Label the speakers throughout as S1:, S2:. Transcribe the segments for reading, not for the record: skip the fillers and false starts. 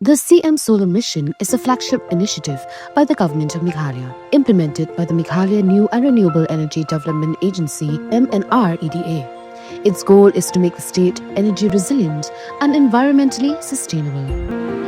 S1: The CM Solar Mission is a flagship initiative by the Government of Meghalaya, implemented by the Meghalaya New and Renewable Energy Development Agency (MNREDA). Its goal is to make the state energy resilient and environmentally sustainable.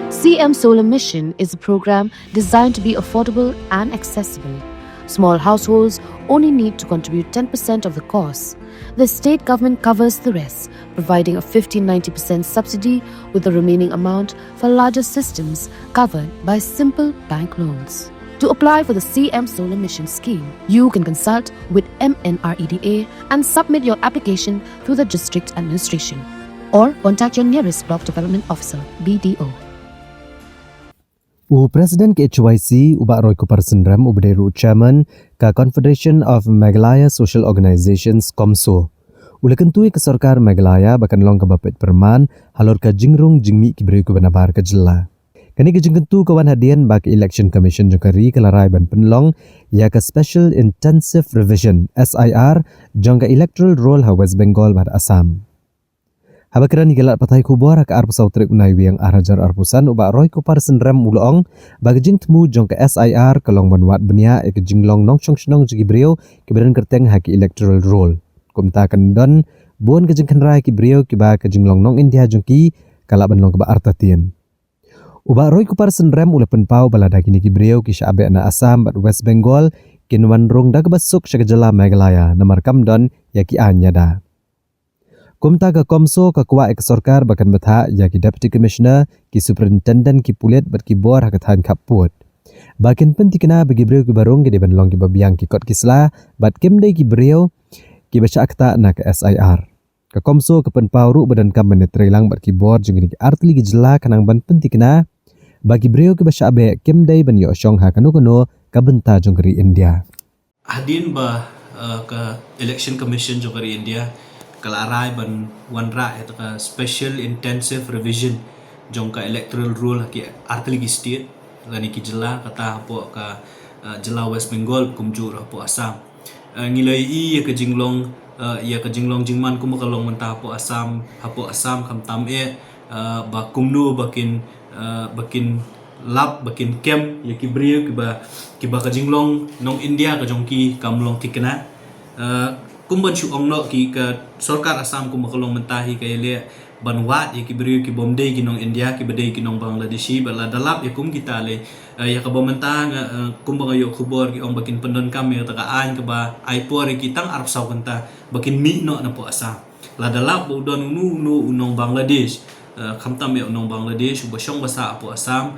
S1: CM Solar Mission is a program designed to be affordable and accessible. Small households only need to contribute 10% of the cost. The state government covers the rest, providing a 50-90% subsidy, with the remaining amount for larger systems covered by simple bank loans. To apply for the CM Solar Mission scheme, you can consult with MNREDA and submit your application through the district administration, or contact your nearest block development officer, BDO.
S2: Presiden KHYC ubak Roy Kuparsenram ubderu chairman ka Confederation of Meghalaya Social Organizations KOMSO. Ula kentui ke Sarkar Meghalaya bahkan long ke bapet perman halor ka jingrung jingmi ki beri ku benabar ke jela. Kani ke jingkentu kawan hadian bak Election Commission jengkari ke larai ban penlong ya ke Special Intensive Revision SIR jangka Electoral Roll ha West Bengal bar Assam. Habakiran igelat patai kubor ka arpusau trik unai wiang arajar arpusan ubak Roy Kuparsenram ulong bagi jing temu jangka SIR kelong banwat benia ke jinglong nong chong chnong jigi brio ke beren kerteng haki Electoral Roll. Kumta kendon bon ke jingkan rai ki brio ki ba ke jinglong nong India jengki kalak banlong ke ba artatien. Ubak Roy Kuparsenram ula penpau balada kini ki brio ki syabe na Assam bat West Bengal kinwan rong da kebasuk syakajala Meghalaya namar kamdon ya ki anyada. Kumta ke KOMSO ke kuat ek Sarkar bahkan betha ya ki Deputy Commissioner ki Superintendent ki Pulit bat ki bor hakathan kaput. Bakin penting kena bagi beliau ki barung ki deban long ki babiang ki kot kisla bat kemdai ki beliau ki baca akta na ke SIR. Ke KOMSO ke penpau ru badan kam menetrelang bat ki bor jeng ki artli ki jela kanang ban penting kena bagi beliau ki baca abe kemdai ban yo syong ha kanu ka benta jongkari India.
S3: Hadin ba ke Election Commission jongkari India kalarai ban wanra itu ka Special Intensive Revision jongka Electoral Rule ki artli ki state lani ki jela kata hapo ka jela West Bengal kumjur hapo Assam ngilai i ke jinglong ya ke jinglong jingman kum kalong mentah hapo Assam kam tam ba kumnu bakin lap bakin kem ya ki brio ki ba ke jinglong nong India ke jongki kamlong ki kena kumban syu ongno ki ke Sarkar Assam kum kalong mentahi ke le banwat ya ki brio ki bomdei ki nong India ki bedei ki nong Bangladeshi bala dalap ya kum kita le ya ka bomenta kum ba yo khubor ki ong bakin pendon kam ya ta ka an ke ba aipor ki tang arab sau kanta bakin mi no na po Assam la dalap udon nu nong Bangladesh khamtam ya nong Bangladesh ba syong basa po Assam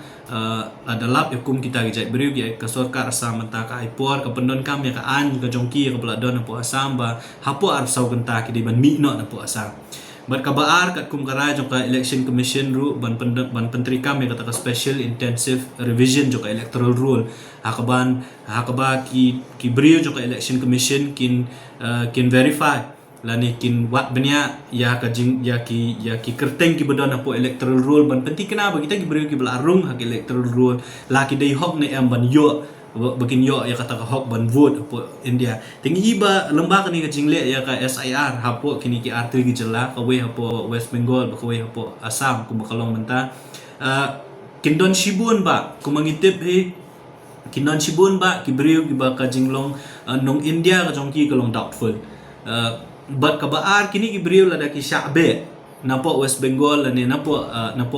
S3: adalap ya kum kita gejai beriu ya ke Sarkar Assam menta ka aipor ka pendon kam ya ka an ka jongki ka peladon po Assam ba hapo arab sau kanta ki de ban mi no na po Assam bat kabaar kat kum karai jongka Election Commission ru ban penteri kam ya kata ka Special Intensive Revision jongka Electoral Rule hakaba ki beriu jongka Election Commission kin verify lani kin wat benya ya ki kerteng ki bedon apo Electoral Rule ban penting kenapa kita ki beriu ki belarung hak Electoral Rule la ki dei hok ne am ban yo bakin yo ya kata ka hok ban vote apo India tinggi iba lembah ni ka jingle ya ka SIR hapo kini ki arti ki jela ka we hapo West Bengal ba ka we hapo Assam ku bakalong menta kindon shibun ba ku mangitip kindon shibun ba ki beriu ki ba ka jinglong nong India ka jongki ka long doubtful bat kabaar kini ki beriu lada ki syabe napo West Bengal lani napo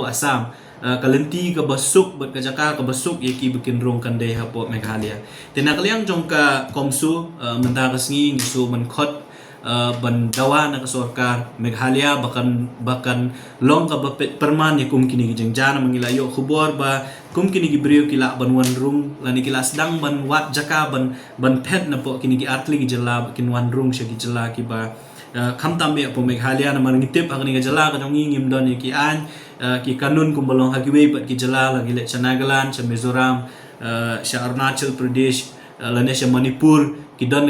S3: Assam kalenti ka basuk bat ka jaka ka basuk ya ki bikin rong kandai hapo Meghalaya tena kaliang jongka KOMSO menta ka sngi ngisu menkhot ban dawa na ka Sarkar Meghalaya bahkan long ka bapet perman ya kum kini ki jana mangilayo khubor ba kum kini ki beriu kila ban wan rung lani kila sedang ban wat jaka ban pet na po kini ki artli ki jela kin wan rung sya ki jela ki ba khamtam ya po Meghalaya na mangitip ak ni ka jela ka jong ngim don ki an ki kanun kum balong hagiwe pat ki jela lagi le Nagaland sa Mizoram sa Arunachal Pradesh lani sa Manipur kidon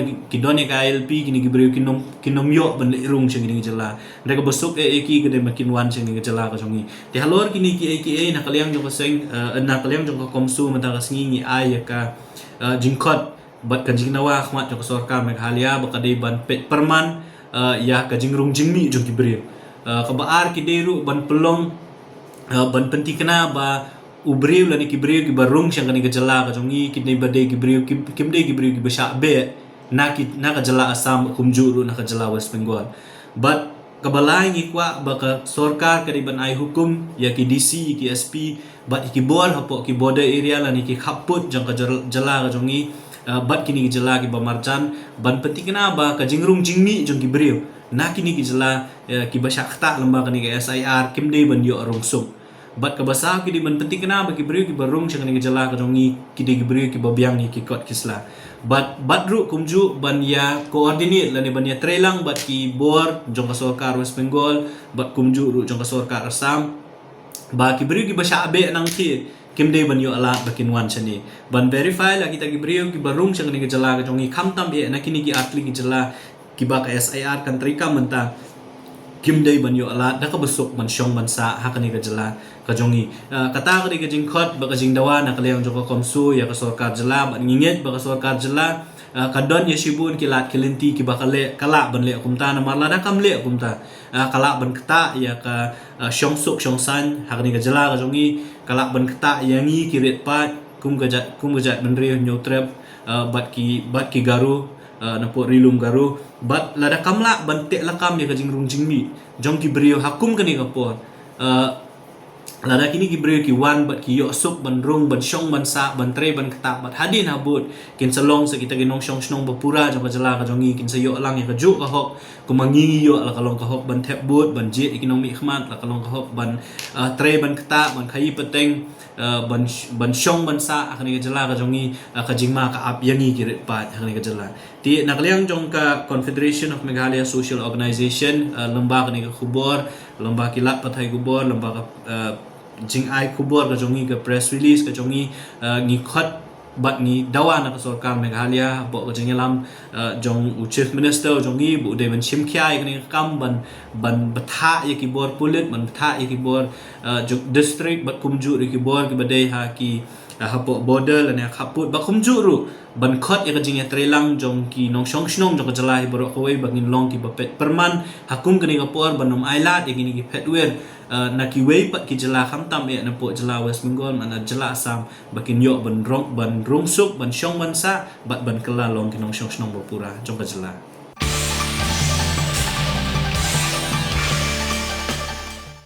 S3: ya ka ILP kini ki beriu kinom yo ban le rung sya kini ki jela mereka besok ki gede makin wan sya kini ki jela ka jongi ti halor kini ki AKA na kaliang jong kaseng na kaliang jong ka KOMSO menta ka sngi ay ka jingkot bat ka jingnawa khmat jong ka Sarkar Meghalaya ba ka dei ban pet perman ya ka jingrung jingmi jong ki beriu kabaar ki deru ban pelong ban penting kena ba ubriu la ni kibriu ki barung siang kani gejala ka jongi kidney bade kibriu kimde kibriu ki besha be na ka jala Assam kumjuru na ka jala West Bengal but kabalai ngi kwa ba ka sarkar kadi ban ai hukum ya ki DC ki SP but ki bol hapo ki border area la ni ki khaput jang ka jala ka jongi bat kini ki jala ki bamarjan ban penting kena ba ka jingrung jingmi jong kibriu na kini ki jala ki besha khata lamba kani ka SIR kimde ban yo rongsum bat kabasa ki di man penting kena bagi beriu ki barung jangan ni jala ka jongi ki di beriu ki babiang ni ki kot kisla bat badru kumju ban ya coordinate la ni ban ya trelang bat ki bor jong ka sarkar West Bengal bat kumju ru jong ka sarkar Assam ba ki beriu ki basha abe nang ki kimde ban yo ala bakin wan chani ban verify la kita ki beriu ki barung jangan ni jala ka jongi khamtam be na kini ki atli ki jala ki ba ka SIR country ka menta kimday ban yo ala da ka busuk man syong man sa hakani ka jala ka jongi kata ka di ka jingkhot ba ka jingdawa na kaleyang jong ka komsu ya ka sarkar jala ba nginget ba ka sarkar jala kadon ya shibun kilat kilinti ki ba kale kala ban le kumta na marla da kam le kumta kala ban kata ya ka syong suk syong san hakani ka jala ka jongi kala ban kata yangi kiret pat kum gajat ban re nyotrep bat ki garu napo rilum garu bat lada kamla bantek lakam ya kajing rung jingmi jong ki brio hakum kani kapo lada kini ki brio ki wan bat ki yok sup ban rung ban syong ban sa ban tre ban kata bat hadin habut kin salong sa kita ginong syong snong bapura jong jala ka jongi kin sa yok lang ya kaju ka hok kumangi yok la kalong ka hok ban tep bot ban jet ikinong mi khmat la kalong ka hok ban tre ban kata ban khayi peteng ban syong ban sa akani ka jala ka jongi ka jingma ka ap yangi kirit pat akani ka jala ti nakliang jong ka Confederation of Meghalaya Social Organization lembah kani ka khubor lembah kilat pathai khubor lembah ka jing ai khubor ka jongi ka press release ka jongi ngi khot bat ni dawa na ka sarkar Meghalaya bo ka jingelam jong chief minister jongi bu de ban chimkhya kani kam ban batha ye ki bor pulit ban batha ye ki bor district bat kumju ri ki bor ki badai ha ki hapo border la ne khaput ba kumju ru ban khot ye ka jing ya trelang jong ki nong shong snong jong ka jala hi bor ko wei bangin long ki bapet perman hakum kani ka por banom ailat ye kini ki petwer na ki wei pat ki jala khamtam ye na po jala West Bengal mana jala Assam bakin yo ban rungsuk ban syong ban sa bat ban kala long ki nong shong snong bapura jong ka jala